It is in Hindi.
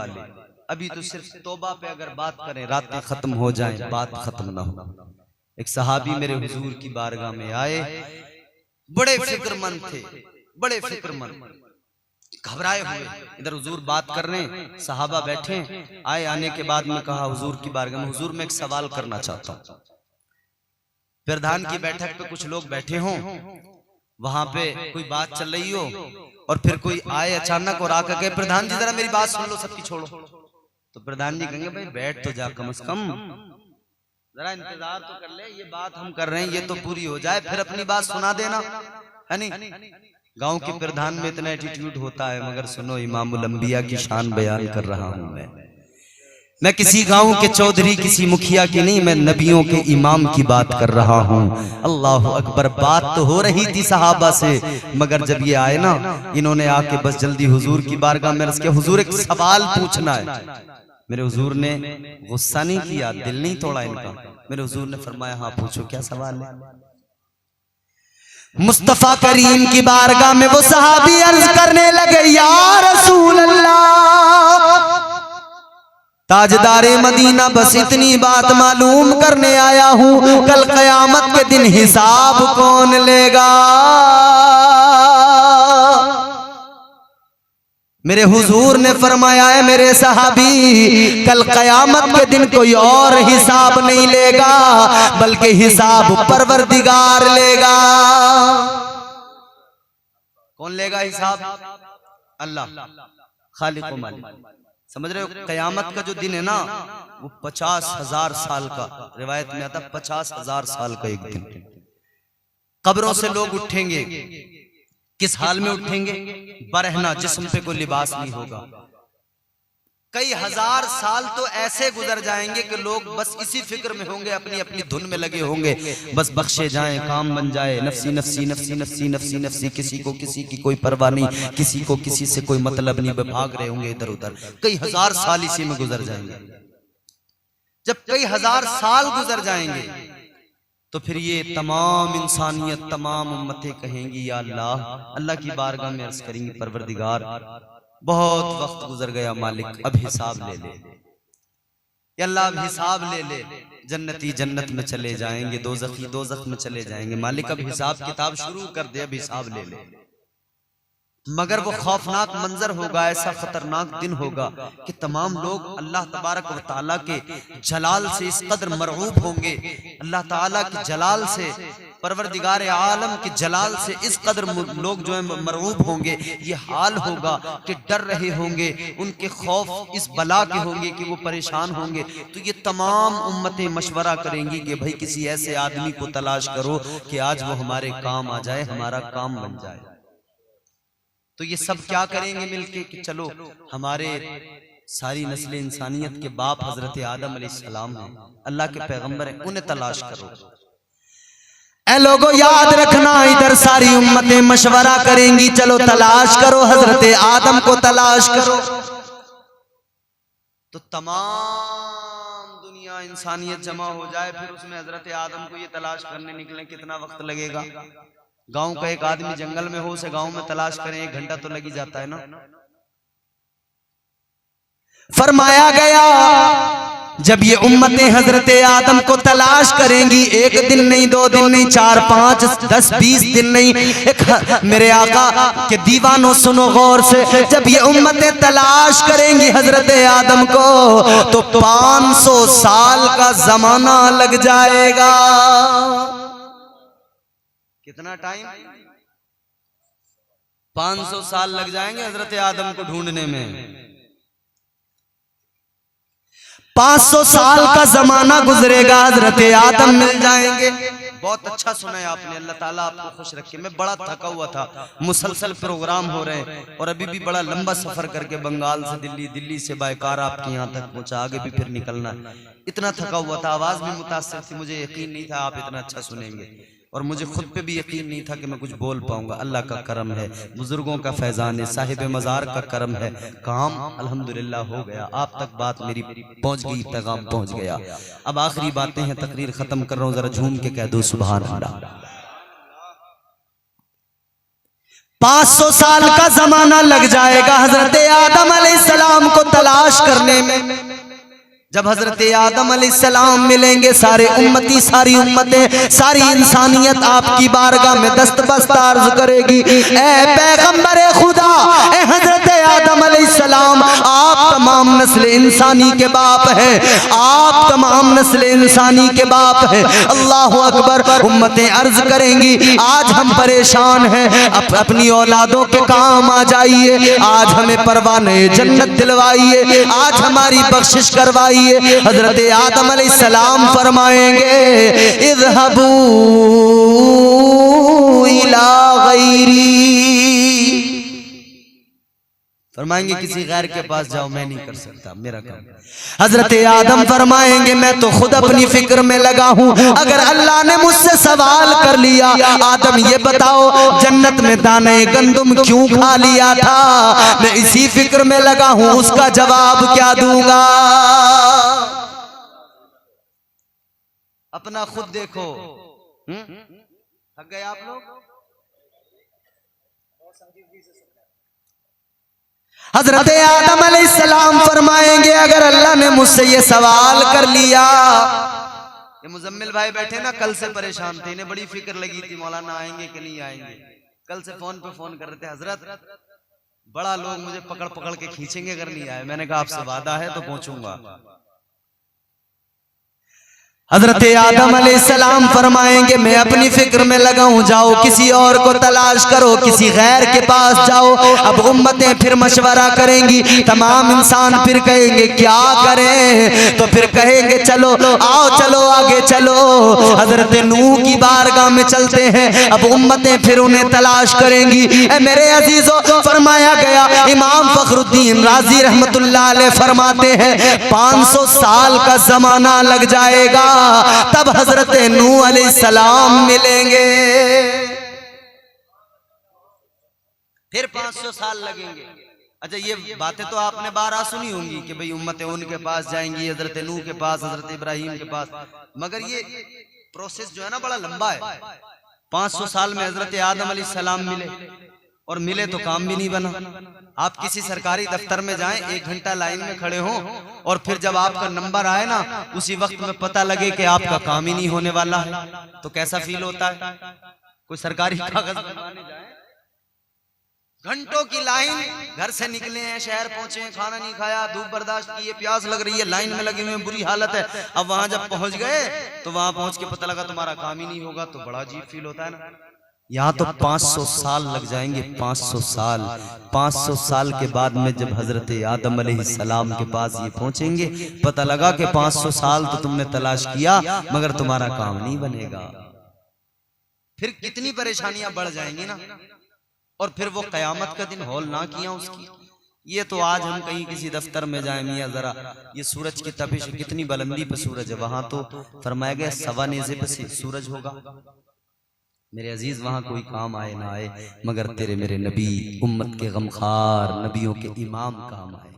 वाले। अभी तो सिर्फ तौबा पे अगर बात करें रातें खत्म हो जाएं, बात खत्म ना हो। एक सहाबी मेरे हुजूर की बारगाह में आए, बड़े फिक्रमंद थे, बड़े फिक्रमंद, घबराए हुए। इधर हुजूर बात कर रहे हैं, सहाबा बैठे आए। आने के बाद में कहा हुजूर की बारगाह में, हुजूर मैं एक सवाल करना चाहता हूँ। प्रधान की बैठक पे कुछ लोग बैठे हों, वहां पे कोई बात चल रही हो और फिर कोई आए अचानक और आकर कहे प्रधान जी जरा मेरी बात सुन लो, सबकी छोड़ो। तो प्रधान जी कहेंगे भाई बैठ तो जा, कम से कम जरा इंतजार तो कर ले, ये बात हम कर रहे हैं ये तो पूरी हो जाए, फिर अपनी बात सुना देना, है नहीं। गांव के प्रधान में इतना एटीट्यूड होता है, मगर सुनो इमामुल अंबिया की शान बयान कर रहा हूं मैं किसी गांव के चौधरी, किसी मुखिया की नहीं, मैं नबियों के इमाम की बात कर रहा हूं। अल्लाह अकबर। बात तो हो रही थी सहाबा से, मगर जब ये आए ना, इन्होंने आके बस जल्दी हुजूर की बारगाह में अर्ज़ किया, हुजूर एक सवाल पूछना है। मेरे हुजूर ने गुस्सा नहीं किया, दिल नहीं तोड़ा इनका। मेरे हुजूर ने फरमाया हाँ पूछो, क्या सवाल है। मुस्तफा करीम की बारगाह में वो सहाबी अर्ज करने लगे, या रसूल अल्लाह, ताजदारे मदीना, बस इतनी बात मालूम करने आया हूं, कल कयामत के दिन हिसाब कौन लेगा। मेरे हुजूर ने फरमाया है मेरे सहाबी, कल कयामत के दिन कोई और हिसाब नहीं लेगा, बल्कि हिसाब परवरदिगार लेगा। कौन लेगा हिसाब? अल्लाह, खालिक व मालिक। समझ रहे हो? कयामत का जो दिन है ना, वो 50,000 साल का, रिवायत में आता 50,000 साल का एक दिन। कब्रों से लोग उठेंगे, किस हाल में उठेंगे? बरहना, जिस्म पे कोई लिबास नहीं होगा। कई हजार साल तो ऐसे गुजर जाएंगे कि लोग बस इसी फिक्र में होंगे, अपनी अपनी धुन में लगे होंगे, बस बख्शे जाएं, काम बन जाए, नफसी नफसी नफसी नफसी नफसी नफसी, किसी को किसी की कोई परवाह नहीं, किसी को किसी से कोई मतलब नहीं, भाग रहे होंगे इधर उधर। कई हजार साल इसी में गुजर जाएंगे। जब कई हजार साल गुजर जाएंगे तो फिर ये तमाम इंसानियत, तमाम उम्मतें कहेंगी या अल्लाह, अल्लाह की बारगाह में अर्ज करेंगी, परवरदिगार बहुत वक्त गुजर गया मालिक, अब हिसाब ले ले, या अल्लाह अब हिसाब ले ले। जन्नती जन्नत में चले जाएंगे, दोज़खी दोज़ख में चले जाएंगे, मालिक अब हिसाब किताब शुरू कर दे, अब हिसाब ले ले। मगर वो खौफनाक मंजर होगा, ऐसा खतरनाक दिन होगा कि तमाम लोग अल्लाह तबारक व तआला के जलाल से इस कदर मरऊब होंगे, अल्लाह ताला के जलाल से, परवरदिगार आलम के जलाल से इस कदर लोग जो है मरऊब होंगे। ये हाल होगा कि डर रहे होंगे, उनके खौफ इस बला के होंगे कि वो परेशान होंगे। तो ये तमाम उम्मतें मशवरा करेंगी कि भाई किसी ऐसे आदमी को तलाश करो कि आज वो हमारे काम आ जाए, हमारा काम बन जाए। तो ये सब क्या करेंगे मिलके कि चलो हमारे सारी नस्ल इंसानियत के बाप हजरत आदम अलैहिस्सलाम हैं, अल्लाह के पैगंबर हैं, उन्हें तलाश करो। ऐ लोगों याद रखना, इधर सारी उम्मतें मशवरा करेंगी, चलो तलाश करो, हजरत आदम को तलाश करो। तो तमाम दुनिया इंसानियत जमा हो जाए, फिर उसमें हजरत आदम को ये तलाश करने निकले, कितना वक्त लगेगा? गांव का एक आदमी जंगल में हो, उसे गांव में तलाश करें 1 घंटा तो लग ही जाता है ना। फरमाया गया जब ये उम्मतें हजरत आदम को तलाश करेंगी, 1 दिन नहीं, 2 दिन नहीं, 4, 5, 10, 20 दिन नहीं, मेरे आका के दीवानों सुनो गौर से, जब ये उम्मतें तलाश करेंगी हजरत आदम को तो 500 साल का जमाना लग जाएगा। कितना टाइम? 500 साल लग जाएंगे हजरत आदम को ढूंढने में। 500 साल का जमाना गुजरेगा, हजरत आदम मिल जाएंगे। बहुत अच्छा सुना है आपने, अल्लाह ताला आपको खुश रखे। मैं बड़ा थका हुआ था, मुसलसल प्रोग्राम हो रहे हैं और अभी भी बड़ा लंबा सफर करके बंगाल से दिल्ली, दिल्ली से बायकार आपके यहाँ तक पहुंचा, आगे भी फिर निकलना। इतना थका हुआ था, आवाज भी मुतासिर थी, मुझे यकीन नहीं था आप इतना अच्छा सुनेंगे, और मुझे खुद पे भी यकीन नहीं था कि मैं कुछ बोल पाऊंगा। अल्लाह का करम है, बुजुर्गों का फैजान है, साहिब मज़ार का करम है, काम अल्हम्दुलिल्लाह हो गया, आप तक बात मेरी पहुंच गई, पैगाम पहुंच गया। अब आखिरी बातें हैं, तकरीर खत्म कर रहा हूं, जरा झूम के कह दो सुभान अल्लाह। 500 साल का जमाना लग जाएगा हजरत आदम अलैहिस्सलाम को तलाश तलाश करने में जब हजरत आदम अलैहिस्सलाम मिलेंगे, सारे उम्मती, सारी उम्मतें, सारी इंसानियत आपकी बारगाह में दस्तबस्त अर्ज करेगी, ए पैगंबर खुदा, ए हजरत आदम अलैहिस्सलाम, आप तमाम नस्ल इंसानी के बाप हैं, आप तमाम नस्ल इंसानी के बाप हैं। अल्लाह अकबर। उम्मतें अर्ज करेंगी, आज हम परेशान हैं, अपनी औलादों के काम आ जाइए, आज हमें परवाने जन्नत दिलवाइए, आज हमारी बख्शिश करवाइए। हजरत आदम अलैहिस्सलाम फरमाएंगे, इज़हबू इला गैरी, फरमाएंगे किसी गैर के पास जाओ, मैं नहीं कर सकता, मेरा काम। हजरत आदम फरमाएंगे, मैं तो खुद अपनी फिक्र में लगा हूं, अगर अल्लाह ने मुझसे सवाल कर लिया, आदम ये बताओ जन्नत में दाने गंदुम क्यों खा लिया था, मैं इसी फिक्र में लगा हूं, उसका जवाब क्या दूंगा। अपना खुद देखो। थक गए आप लोग? हजरत आदम अलैहिस्सलाम फरमाएंगे, अगर अल्लाह ने मुझसे ये सवाल कर लिया। ये मुजम्मिल भाई बैठे ना, कल से परेशान थे, इन्हें बड़ी फिक्र लगी थी मौलाना आएंगे कि नहीं आएंगे। कल से फोन पे फोन कर रहे थे, हजरत बड़ा लोग मुझे पकड़ पकड़ के खींचेंगे अगर नहीं आए। मैंने कहा आपसे वादा है तो पहुंचूंगा। हजरत आदम अलैहिस्सलाम फरमाएंगे, मैं अपनी फिक्र में लगा हूं, जाओ किसी और को तलाश करो, किसी गैर के पास जाओ। अब उम्मतें फिर मशवरा करेंगी, तमाम इंसान फिर कहेंगे क्या करें, तो फिर कहेंगे चलो आओ, चलो आगे चलो, हजरत नूह की बारगाह में चलते हैं। अब उम्मतें फिर उन्हें तलाश करेंगी। ए मेरे अजीजों, फरमाया गया, इमाम फखरुद्दीन राजी रहमतुल्लाह अलैह फरमाते हैं, 500 साल का जमाना लग जाएगा, तब हजरत नूह अलैहिस्सलाम मिलेंगे। फिर 500 साल लगेंगे। अच्छा, ये बातें तो आपने 12 सुनी होंगी कि भाई उम्मतें उनके पास जाएंगी, हजरत नूह के पास, हजरत इब्राहिम के पास, मगर ये प्रोसेस जो है ना बड़ा लंबा है। 500 साल में हजरत आदम अलैहिस्सलाम मिले, और मिले तो काम भी नहीं बना। आप किसी सरकारी दफ्तर में जाएं, 1 घंटा लाइन में खड़े हो, और फिर जब आपका नंबर आए ना, उसी वक्त में पता लगे कि आपका काम ही नहीं होने वाला है, तो कैसा फील होता है। कोई सरकारी कागज बनवाने जाए, घंटों की लाइन, घर से निकले हैं, शहर पहुंचे हैं, खाना नहीं खाया, धूप बर्दाश्त की है, प्यास लग रही है, लाइन में लगे हुए हैं, बुरी हालत है। अब वहां जब पहुंच गए तो वहां पहुंच के पता लगा तुम्हारा काम ही नहीं होगा, तो बड़ा अजीब फील होता है ना। यहाँ तो 500 साल लग जाएंगे, 500 साल। 500 साल के बाद में जब हजरत आदम अलैहिस्सलाम के पास ये पहुंचेंगे, पता लगा कि 500 साल तो तुमने तलाश किया, मगर तुम्हारा काम नहीं बनेगा। फिर कितनी परेशानियां बढ़ जाएंगी ना, और फिर वो कयामत का दिन हौल ना किया उसकी। ये तो आज हम कहीं किसी दफ्तर में जाए, मियाँ जरा ये सूरज की तपिश कितनी बुलंदी पे सूरज है, वहां तो फरमाया गया 1.25 नेज़े पे सूरज होगा। मेरे अजीज, वहां कोई काम आए ना आए, मगर तेरे मेरे नबी, उम्मत के गमखार, नबियों के इमाम काम आए।